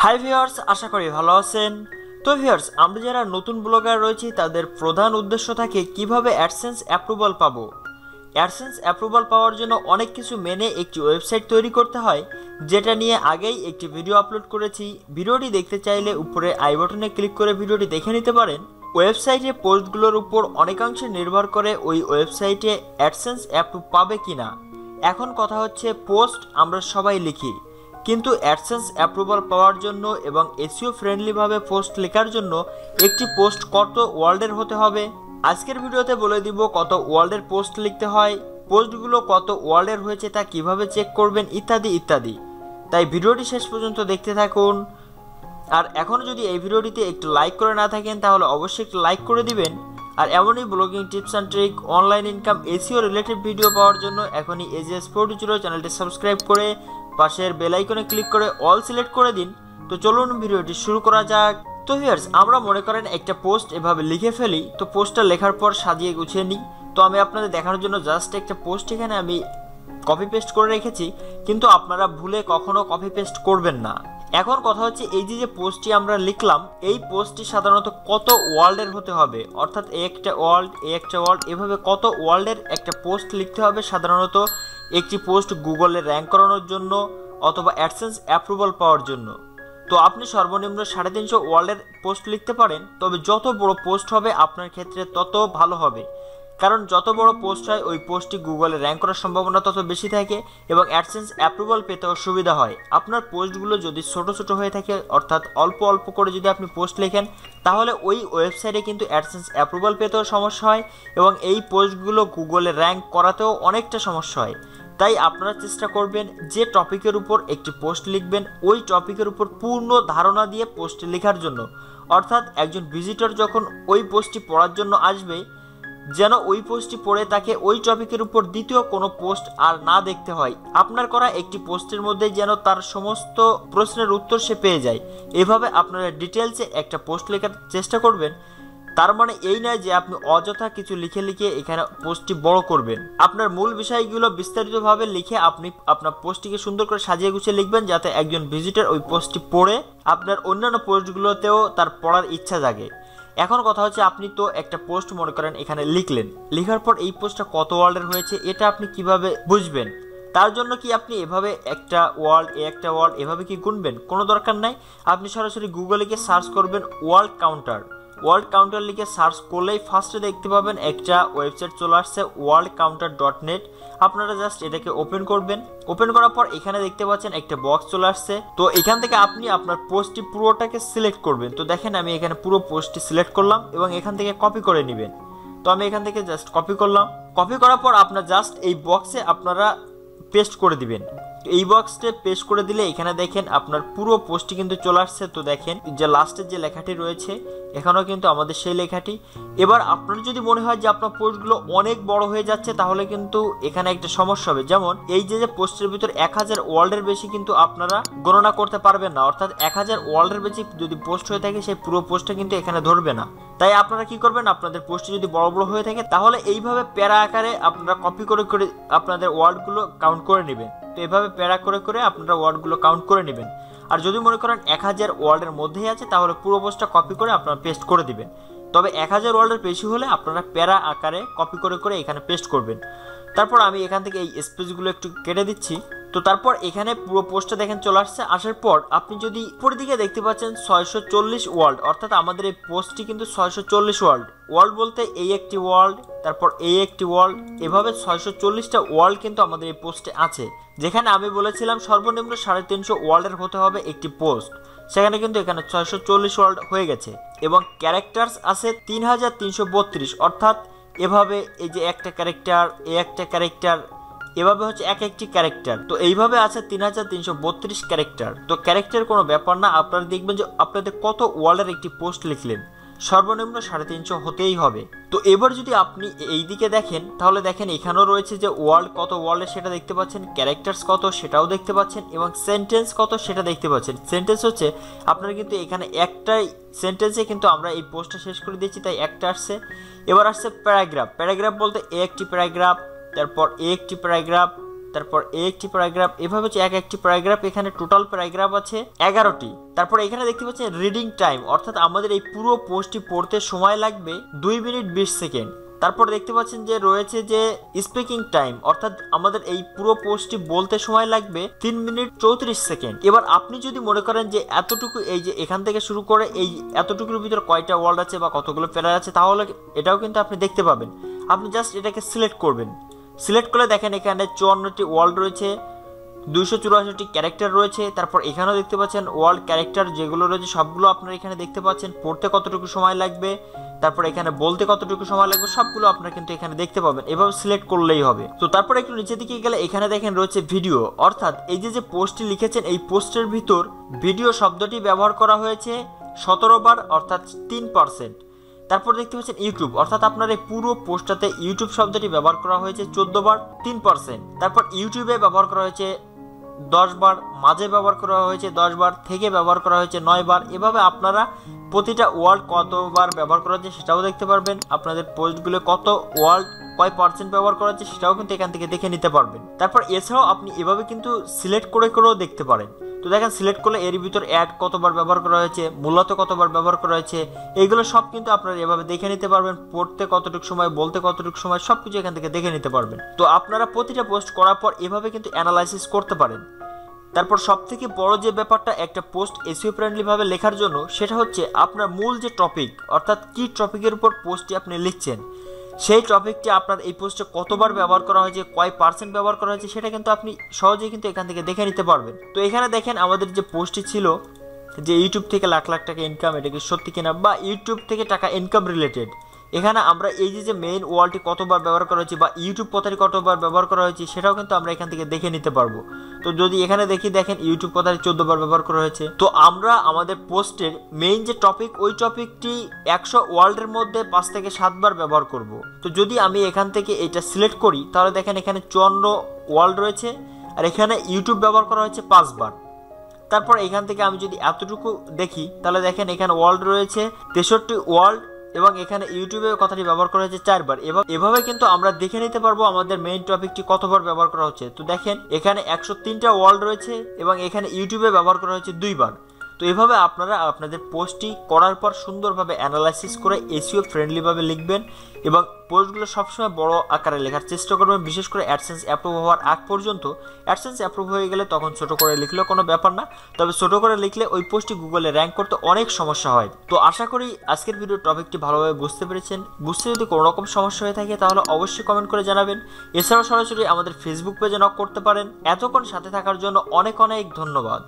Hi viewers, আশা করি ভালো আছেন। তো ভিউয়ার্স, আমরা যারা নতুন ব্লগার রয়েছি তাদের প্রধান উদ্দেশ্য থাকে কিভাবে অ্যাডসেন্স অ্যাপ্রুভাল পাবো। অ্যাডসেন্স অ্যাপ্রুভাল পাওয়ার জন্য অনেক কিছু মেনে একটি ওয়েবসাইট তৈরি করতে হয়, যেটা নিয়ে আগেই একটি ভিডিও আপলোড করেছি। ভিডিওটি দেখতে চাইলে উপরে আই বাটনে ক্লিক করে ভিডিওটি দেখে নিতে পারেন। ওয়েবসাইটে পোস্টগুলোর উপর অনেকাংশে নির্ভর করে ওই ওয়েবসাইটে অ্যাডসেন্স অ্যাপ্রুভ পাবে কিনা। এখন কথা হচ্ছে, পোস্ট আমরা সবাই লিখি, কিন্তু অ্যাডসেন্স অ্যাপ্রুভাল পাওয়ার জন্য এবং এসইও ফ্রেন্ডলিভাবে পোস্ট লেখার জন্য একটি পোস্ট কত ওয়ার্ডের হতে হবে। আজকের ভিডিওতে বলে দিব কত ওয়ার্ডের পোস্ট লিখতে হয়, পোস্টগুলো কত ওয়ার্ডের হয়েছে তা কিভাবে চেক করবেন, ইত্যাদি ইত্যাদি। তাই ভিডিওটি শেষ পর্যন্ত দেখতে থাকুন। আর এখনও যদি এই ভিডিওটিতে একটু লাইক করে না থাকেন তাহলে অবশ্যই একটু লাইক করে দিবেন। আর এমনই blogging tips and trick, online income, SEO related video পাওয়ার জন্য এখনই এজিএস 420 চ্যানেলটি সাবস্ক্রাইব করে পাশের বেল আইকনে ক্লিক করে অল সিলেক্ট করে দিন। তো চলুন ভিডিওটি শুরু করা যাক। তো ভিউয়ার্স, আমরা মনে করেন একটা পোস্ট এভাবে লিখে ফেলি, তো পোস্টটা লেখার পর সাজিয়ে গুছিয়ে নিই। তো আমি আপনাদের দেখানোর জন্য জাস্ট একটা পোস্ট এখানে আমি কপি পেস্ট করে রেখেছি, কিন্তু আপনারা ভুলে কখনো কপি পেস্ট করবেন না। এখন কথা হচ্ছে, এই যে পোস্টটি আমরা লিখলাম, এই পোস্টটি সাধারণত কত ওয়ার্ডের হতে হবে, অর্থাৎ একটা ওয়ার্ড এভাবে কত ওয়ার্ডের একটা পোস্ট লিখতে হবে সাধারণত একটি পোস্ট গুগলে র্যাঙ্ক করানোর জন্য অথবা অ্যাডসেন্স অ্যাপ্রুভাল পাওয়ার জন্য। তো আপনি সর্বনিম্ন 350 ওয়ার্ডের পোস্ট লিখতে পারেন, তবে যত বড় পোস্ট হবে আপনার ক্ষেত্রে তত ভালো হবে, কারণ যত বড় পোস্ট হয় ওই পোস্টটি গুগলে র্যাঙ্ক করার সম্ভাবনা তত বেশি থাকে এবং অ্যাডসেন্স অ্যাপ্রুভাল পেতেও সুবিধা হয়। আপনার পোস্টগুলো যদি ছোট ছোট হয়ে থাকে, অর্থাৎ অল্প অল্প করে যদি আপনি পোস্ট লেখেন, তাহলে ওই ওয়েবসাইটে কিন্তু অ্যাডসেন্স অ্যাপ্রুভাল পেতেও সমস্যা হয় এবং এই পোস্টগুলো গুগলে র্যাঙ্ক করাতেও অনেকটা সমস্যা হয়। তাই আপনারা চেষ্টা করবেন যে টপিকের উপর একটি পোস্ট লিখবেন, ওই টপিকের উপর পূর্ণ ধারণা দিয়ে পোস্ট লেখার জন্য, অর্থাৎ একজন ভিজিটর যখন ওই পোস্টটি পড়ার জন্য আসবে, যেন ওই পোস্টটি পড়ে তাকে ওই টপিকের উপর দ্বিতীয় কোনো পোস্ট আর না দেখতে হয়। আপনার করা একটি পোস্টের মধ্যে যেন তার সমস্ত প্রশ্নের উত্তর সে পেয়ে যায়। এভাবে আপনারা ডিটেলসে একটা পোস্ট লেখার চেষ্টা করবেন। তার মানে এই নয় যে আপনি অযথা কিছু লিখে লিখে এখানে পোস্টটি বড় করবেন। আপনার মূল বিষয়গুলো বিস্তারিতভাবে লিখে আপনি আপনার পোস্টটিকে সুন্দর করে সাজিয়ে গুছিয়ে লিখবেন, যাতে একজন ভিজিটর ওই পোস্টটি পড়ে আপনার অন্যান্য পোস্টগুলোতেও তার পড়ার ইচ্ছা জাগে। এখন কথা হচ্ছে, আপনি তো একটা পোস্ট মনে করেন এখানে লিখলেন, লেখার পর এই পোস্টটা কত ওয়ার্ডের হয়েছে এটা আপনি কিভাবে বুঝবেন? তার জন্য কি আপনি এভাবে একটা ওয়ার্ড এভাবে কি গুনবেন? কোনো দরকার নাই। আপনি সরাসরি গুগলে গিয়ে সার্চ করবেন ওয়ার্ড কাউন্টার লিখে সার্চ করলেই ফার্স্টে দেখতে পাবেন একটা ওয়েবসাইট চলে আসছে, worldcounter.net। আপনারা জাস্ট এটাকে ওপেন করবেন। ওপেন করার পর এখানে দেখতে পাচ্ছেন একটা বক্স চলে আসছে। তো এখান থেকে আপনি আপনার পোস্টটি পুরোটাকে সিলেক্ট করবেন। তো দেখেন আমি এখানে পুরো পোস্টটি সিলেক্ট করলাম এবং এখান থেকে কপি করে নেবেন। তো আমি এখান থেকে জাস্ট কপি করলাম। কপি করার পর আপনার জাস্ট এই বক্সে আপনারা পেস্ট করে দিবেন। এই বক্সে পেস্ট করে দিলে এখানে দেখেন আপনার পুরো পোস্টটি কিন্তু চলে আসছে। তো দেখেন যে লাস্টের যে লেখাটি রয়েছে এখানেও কিন্তু আমাদের সেই লেখাটি। এবার আপনার যদি মনে হয় যে আপনার পোস্টগুলো অনেক বড় হয়ে যাচ্ছে, তাহলে কিন্তু এখানে একটা সমস্যা হবে। যেমন এই যে পোস্টের ভিতর 1000 ওয়ার্ডের বেশি কিন্তু আপনারা গণনা করতে পারবেন না, অর্থাৎ 1000 ওয়ার্ডের বেশি যদি পোস্ট হয়ে থাকে সেই পুরো পোস্টটা কিন্তু এখানে ধরবে না। তাই আপনারা কি করবেন, আপনাদের পোস্টটি যদি বড় বড় হয়ে থাকে তাহলে এইভাবে প্যারা আকারে আপনারা কপি করে করে আপনাদের ওয়ার্ডগুলো কাউন্ট করে নেবেন। তো এভাবে প্যারা করে করে আপনারা ওয়ার্ডগুলো কাউন্ট করে নেবেন। আর যদি মনে করেন 1000 ওয়ার্ডের মধ্যেই আছে তাহলে পুরো পোস্টটা কপি করে আপনারা পেস্ট করে দিবেন। তবে 1000 ওয়ার্ডের বেশি হলে আপনারা প্যারা আকারে কপি করে করে এখানে পেস্ট করবেন। তারপর আমি এখান থেকে এই স্পেসগুলো একটু কেটে দিচ্ছি। তো তারপর এখানে পুরো পোস্টটা দেখেন চলে আসছে। আসার পর আপনি যদি উপরের দিকে দেখতে পাচ্ছেন 640 ওয়ার্ড, অর্থাৎ আমাদের এই পোস্টটি কিন্তু 640 ওয়ার্ড বলতে এই একটি ওয়ার্ড, তারপর এই একটি ওয়ার্ড, এভাবে 640টা ওয়ার্ড কিন্তু আমাদের এই পোস্টে আছে। যেখানে আমি বলেছিলাম সর্বনিম্ন 350 ওয়ার্ডের হতে হবে একটি পোস্ট, সেখানে কিন্তু এখানে 640 ওয়ার্ড হয়ে গেছে। এবং ক্যারেক্টার্স আছে 3332, অর্থাৎ এভাবে এই যে একটা ক্যারেক্টার এভাবে হচ্ছে এক একটি ক্যারেক্টার। তো এইভাবে আছে 3332 ক্যারেক্টার। তো ক্যারেক্টার কোনো ব্যাপার না, আপনারা দেখবেন যে আপনাদের কত ওয়ার্ডের একটি পোস্ট লিখলেন, সর্বনিম্ন 350 হতেই হবে। তো এবার যদি আপনি এই দিকে দেখেন তাহলে দেখেন এখানেও রয়েছে যে ওয়ার্ড কত ওয়ার্ডের সেটা দেখতে পাচ্ছেন, ক্যারেক্টার্স কত সেটাও দেখতে পাচ্ছেন এবং সেন্টেন্স কত সেটা দেখতে পাচ্ছেন। সেন্টেন্স হচ্ছে আপনারা কিন্তু এখানে একটাই সেন্টেন্সে কিন্তু আমরা এই পোস্টটা শেষ করে দিয়েছি, তাই একটা আসছে। এবার আসছে প্যারাগ্রাফ বলতে একটি প্যারাগ্রাফ, তারপর একটি প্যারাগ্রাফ, তারপর এই একটি প্যারাগ্রাফ, এভাবে হচ্ছে এক একটি প্যারাগ্রাফ। এখানে টোটাল প্যারাগ্রাফ আছে 11টি। তারপর এখানে দেখতে পাচ্ছেন রিডিং টাইম, অর্থাৎ আমাদের এই পুরো পোস্টটি পড়তে সময় লাগবে 2 মিনিট 20 সেকেন্ড। তারপর দেখতে পাচ্ছেন যে রয়েছে যে স্পিকিং টাইম, অর্থাৎ আমাদের এই পুরো পোস্টটি বলতে সময় লাগবে 3 মিনিট 34 সেকেন্ড। এবার আপনি যদি মনে করেন যে এতটুকু, এই যে এখান থেকে শুরু করে এই এতটুকুর ভিতরে কয়টা ওয়ার্ড আছে বা কতগুলো প্যারা আছে, তাহলে এটাও কিন্তু আপনি দেখতে পাবেন। আপনি জাস্ট এটাকে সিলেক্ট করবেন। সিলেক্ট করে দেখেন এখানে 54টি ওয়ার্ড রয়েছে, 284টি ক্যারেক্টার রয়েছে। তারপর এখানেও দেখতে পাচ্ছেন ওয়ার্ল্ড ক্যারেক্টার যেগুলো রয়েছে সবগুলো আপনারা এখানে দেখতে পাচ্ছেন। পড়তে কতটুকু সময় লাগবে, তারপর এখানে বলতে কতটুকু সময় লাগবে, সবগুলো আপনারা কিন্তু এখানে দেখতে পাবেন। এভাবে সিলেক্ট করলেই হবে। তো তারপর একটু নিচের দিকে গেলে এখানে দেখেন রয়েছে ভিডিও, অর্থাৎ এই যে পোস্টটি লিখেছেন এই পোস্টের ভিতর ভিডিও শব্দটি ব্যবহার করা হয়েছে 17 বার, অর্থাৎ 3%। তারপর দেখতে পাচ্ছেন ইউটিউব, অর্থাৎ আপনার এই পুরো পোস্টটাতে ইউটিউব শব্দটি ব্যবহার করা হয়েছে 14 বার, 3%। তারপর ইউটিউবে ব্যবহার করা হয়েছে 10 বার, মাঝে ব্যবহার করা হয়েছে 10 বার, থেকে ব্যবহার করা হয়েছে 9 বার। এভাবে আপনারা প্রতিটা ওয়ার্ড কতবার ব্যবহার করা হচ্ছে সেটাও দেখতে পারবেন। আপনাদের পোস্টগুলো কত ওয়ার্ড কয় পার্সেন্ট ব্যবহার করা হচ্ছে সেটাও কিন্তু এখান থেকে দেখে নিতে পারবেন। তারপর এছাড়াও আপনি এভাবে কিন্তু সিলেক্ট করেও দেখতে পারেন। তো দেখেন সিলেক্ট করলে এর ভিতর অ্যাড কতবার ব্যবহার করা হয়েছে, মূলত কতবার ব্যবহার করা হয়েছে, এগুলো সব কিন্তু আপনারা এভাবে দেখে নিতে পারবেন। পড়তে কতটুকু সময়, বলতে কতটুকু সময়, সবকিছু এখান থেকে দেখে নিতে পারবেন। তো আপনারা প্রতিটা পোস্ট করার পর এভাবে কিন্তু অ্যানালাইসিস করতে পারেন। তারপর সবথেকে বড় যে ব্যাপারটা একটা পোস্ট এসইও ফ্রেন্ডলি ভাবে লেখার জন্য, সেটা হচ্ছে আপনার মূল যে টপিক, অর্থাৎ কি টপিকের উপর পোস্টটি আপনি লিখছেন, সেই টপিকটি আপনার এই পোস্টে কতবার ব্যবহার করা হয়েছে, কয় পার্সেন্ট ব্যবহার করা হয়েছে, সেটা কিন্তু আপনি সহজেই কিন্তু এখান থেকে দেখে নিতে পারবেন। তো এখানে দেখেন আমাদের যে পোস্টটি ছিল যে ইউটিউব থেকে লাখ লাখ টাকা ইনকাম, এটা কি সত্যি কিনা, বা ইউটিউব থেকে টাকা ইনকাম রিলেটেড, এখানে আমরা এই যে মেইন ওয়ার্ডটি কতবার ব্যবহার করা হয়েছে বা ইউটিউব কথাটি কতবার ব্যবহার করা হয়েছে সেটাও কিন্তু আমরা এখান থেকে দেখে নিতে পারবো। তো যদি এখানে দেখেন ইউটিউব কথাটি 14 বার ব্যবহার করা হয়েছে। তো আমরা আমাদের পোস্টের মেইন যে টপিক, ওই টপিকটি 100 ওয়ার্ডের মধ্যে 5 থেকে 7 বার ব্যবহার করব। তো যদি আমি এখান থেকে এটা সিলেক্ট করি, তাহলে দেখেন এখানে 54 ওয়ার্ড রয়েছে, আর এখানে ইউটিউব ব্যবহার করা হয়েছে 5 বার। তারপর এখান থেকে আমি যদি এতটুকু দেখি, তাহলে দেখেন এখানে ওয়ার্ড রয়েছে 63 ওয়ার্ড, এবং এখানে ইউটিউবে কথাটি ব্যবহার করা হয়েছে 4 বার। এভাবে কিন্তু আমরা দেখে নিতে পারবো আমাদের মেইন টপিকটি কতবার ব্যবহার করা হচ্ছে। তো দেখেন এখানে 103টা ওয়ার্ড রয়েছে, এবং এখানে ইউটিউবে ব্যবহার করা হয়েছে 2 বার। তো এভাবে আপনারা আপনাদের পোস্টটি করার পর সুন্দরভাবে অ্যানালাইসিস করে এসইও ফ্রেন্ডলি ভাবে লিখবেন, এবং পোস্টগুলো সবসময় বড় আকারে লেখার চেষ্টা করবেন, বিশেষ করে অ্যাডসেন্স অ্যাপ্রুভ হওয়ার আগ পর্যন্ত। অ্যাডসেন্স অ্যাপ্রুভ হয়ে গেলে তখন ছোট করে লিখলেও কোনো ব্যাপার না, তবে ছোট করে লিখলে ওই পোস্টটি গুগলে র্যাঙ্ক করতে অনেক সমস্যা হয়। তো আশা করি আজকের ভিডিও টপিকটি ভালোভাবে বুঝতে পেরেছেন। বুঝতে যদি কোনো রকম সমস্যা হয়ে থাকে তাহলে অবশ্যই কমেন্ট করে জানাবেন। এছাড়াও সরাসরি আমাদের ফেসবুক পেজে নক করতে পারেন। এতক্ষণ সাথে থাকার জন্য অনেক অনেক ধন্যবাদ।